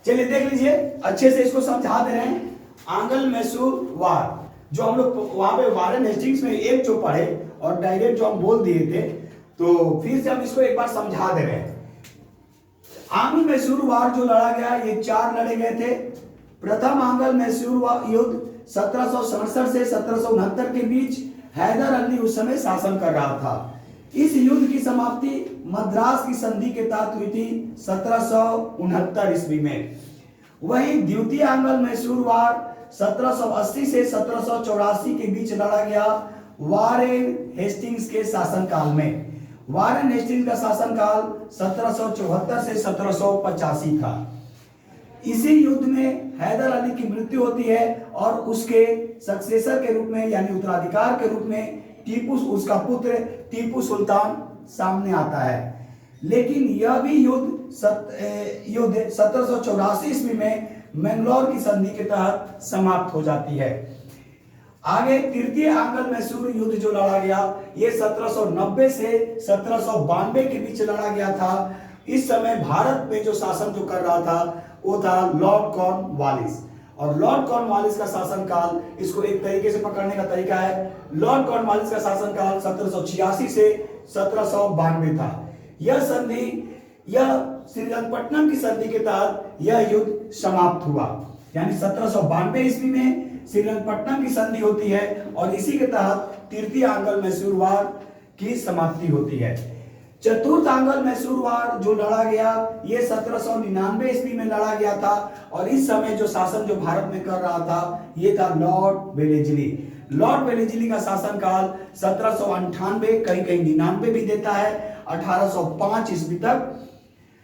चलिए देख लीजिए, अच्छे से इसको समझा दे रहे हैं। आंग्ल मैसूर वार, जो हम लोग वहां पे वारेन हेस्टिंग्स में एक जो पढ़े और डायरेक्ट जो हम बोल दिए थे, तो फिर से हम इसको एक बार समझा दे रहे हैं। आंग्ल मैसूर वार जो लड़ा गया, ये 4 लड़े गए थे। प्रथम आंग्ल मैसूर युद्ध 1767 से 1769 के बीच हैदर अली उस समय शासन कर रहा था। इस युद्ध की समाप्ति मद्रास की संधि के तहत हुई थी 1769 ईस्वी में। वहीं द्वितीय आंग्ल मैसूर वार 1780 से 1784 के बीच लड़ा गया वारेन हेस्टिंग्स के शासनकाल में। वारेन हेस्टिंग्स का शासनकाल 1774 से 1785 था। इसी युद्ध में हैदर अली की मृत्यु होती है और उसके सक्सेसर के रूप में यानी उत्तराधिकार के रूप में टीपू, उसका पुत्र टीपू सुल्तान सामने आता है। लेकिन यह भी युद्ध 1784 ईस्वी में मैंगलोर की संधि के तहत समाप्त हो जाती है। आगे तृतीय आंग्ल मैसूर युद्ध जो लड़ा गया, ये 1790 से 1792 के बीच लड़ा गया था। इस समय भारत में जो शासन जो कर रहा था वो था लॉर्ड कॉर्नवालिस। और लॉर्ड कॉर्नवालिस का शासनकाल, इसको एक तरीके से पकड़ने का तरीका है, लॉर्ड कॉर्नवालिस का शासनकाल 1786 से 1792 था। यह संधि, यह श्रीरंगपट्टनम की संधि के तहत यह युद्ध समाप्त हुआ। यानी 1792 ईस्वी में श्रीरंगपट्टनम की संधि होती है और इसी के तहत तृतीय आंग्ल मैसूर वार की समाप्ति होती है। चतुर्थ आंग्ल मैसूर वार जो लड़ा गया, ये 1799 ईस्वी में लड़ा गया था और इस समय जो शासन जो भारत में कर रहा था ये था लॉर्ड वेलेस्ली। लॉर्ड वेलेस्ली का शासनकाल 1798, कहीं कहीं 99 भी देता है, 1805 ईस्वी तक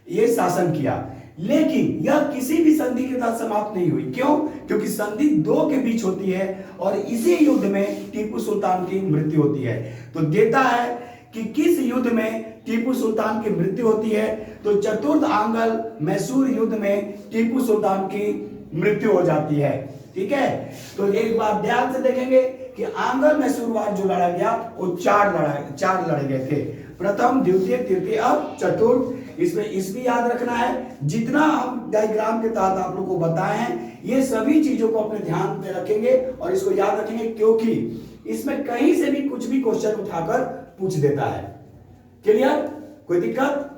ये शासन किया। लेकिन यह किसी भी संधि के तहत समाप्त नहीं हुई। क्यों? क्योंकि संधि 2 के बीच होती है और इसी युद्ध में टीपू सुल्तान की मृत्यु होती है। तो देता है कि किस युद्ध में टीपू सुल्तान की मृत्यु होती है, तो चतुर्थ आंग्ल मैसूर युद्ध में टीपू सुल्तान की मृत्यु हो जाती है। ठीक है, तो एक बार ध्यान से देखेंगे कि आंग्ल मैसूर वार जो लड़ा गया वो 4 लड़े गए थे। प्रथम, द्वितीय, तृतीय, अब चतुर्थ। इसमें इसभी याद रखना है। जितना हम डायग्राम के तहत आप लोग को बताए हैं, ये सभी चीजों को अपने ध्यान में रखेंगे और इसको याद रखेंगे, क्योंकि इसमें कहीं से भी कुछ भी क्वेश्चन उठाकर पूछ देता है। क्लियर? कोई दिक्कत?